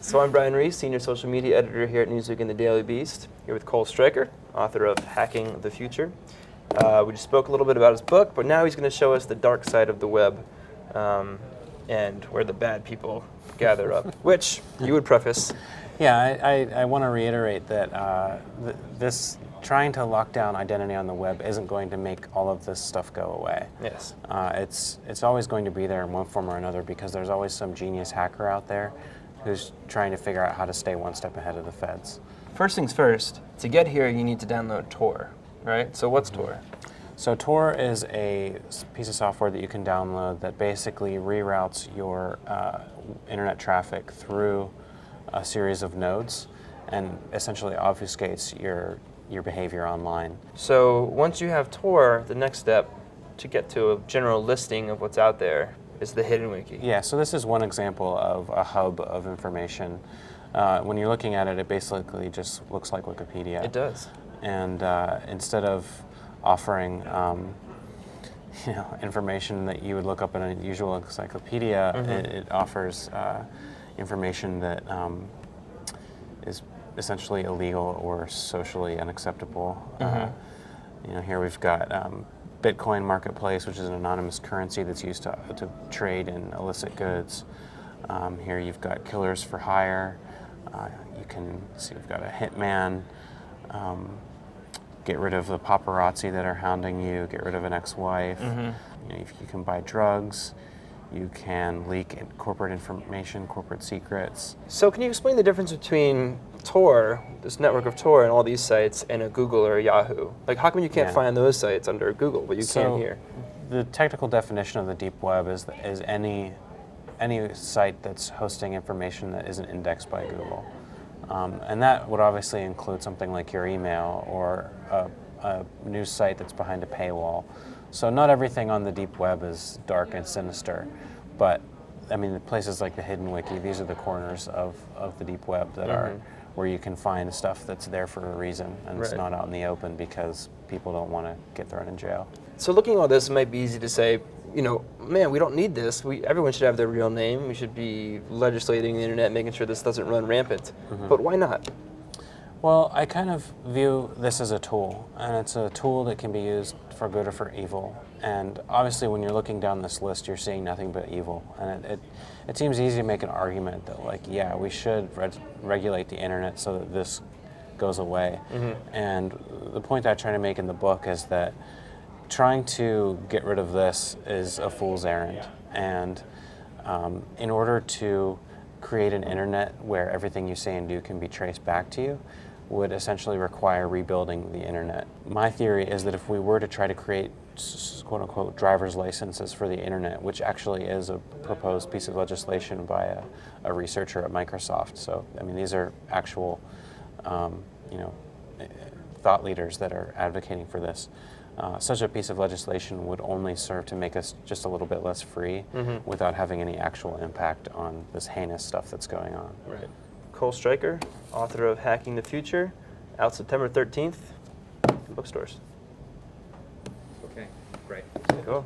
So I'm Brian Reese, Senior Social Media Editor here at Newsweek and the Daily Beast, here with Cole Stryker, author of Hacking the Future. We just spoke a little bit about his book, but now he's going to show us the dark side of the web and where the bad people gather up, which you would preface. Yeah, I want to reiterate that this trying to lock down identity on the web isn't going to make all of this stuff go away. Yes. It's always going to be there in one form or another because there's always some genius hacker out there who's trying to figure out how to stay one step ahead of the feds. First things first, to get here you need to download Tor, right? So what's Tor? So Tor is a piece of software that you can download that basically reroutes your internet traffic through a series of nodes and essentially obfuscates your behavior online. So once you have Tor, the next step to get to a general listing of what's out there is the hidden wiki. Yeah, so this is one example of a hub of information. When you're looking at it, it basically just looks like Wikipedia. It does. And instead of offering information that you would look up in a usual encyclopedia, it offers information that is essentially illegal or socially unacceptable. Here we've got Bitcoin marketplace, which is an anonymous currency that's used to trade in illicit goods. Here you've got killers for hire. You can see we've got a hitman. Get rid of the paparazzi that are hounding you. Get rid of an ex-wife. You can buy drugs. You can leak corporate information, corporate secrets. So can you explain the difference between Tor, this network of Tor, and all these sites, and a Google or a Yahoo? Like, how come you can't find those sites under Google, but you can here? The technical definition of the deep web is any site that's hosting information that isn't indexed by Google. And that would obviously include something like your email or a news site that's behind a paywall. So not everything on the deep web is dark and sinister, but I mean, the places like the hidden wiki, these are the corners of the deep web that are where you can find stuff that's there for a reason, and it's not out in the open because people don't want to get thrown in jail. So looking at all this, it might be easy to say, man, we don't need this. Everyone should have their real name. We should be legislating the internet, making sure this doesn't run rampant. But why not? Well, I kind of view this as a tool, and it's a tool that can be used for good or for evil. And obviously when you're looking down this list, you're seeing nothing but evil. And it seems easy to make an argument that, like, yeah, we should regulate the internet so that this goes away. And the point I try to make in the book is that trying to get rid of this is a fool's errand. And in order to create an internet where everything you say and do can be traced back to you would essentially require rebuilding the internet. My theory is that if we were to try to create quote-unquote driver's licenses for the internet, which actually is a proposed piece of legislation by a researcher at Microsoft. So, I mean, these are actual thought leaders that are advocating for this. Such a piece of legislation would only serve to make us just a little bit less free without having any actual impact on this heinous stuff that's going on. Right. Cole Stryker, author of Hacking the Future, out September 13th in bookstores. Okay, great. Cool.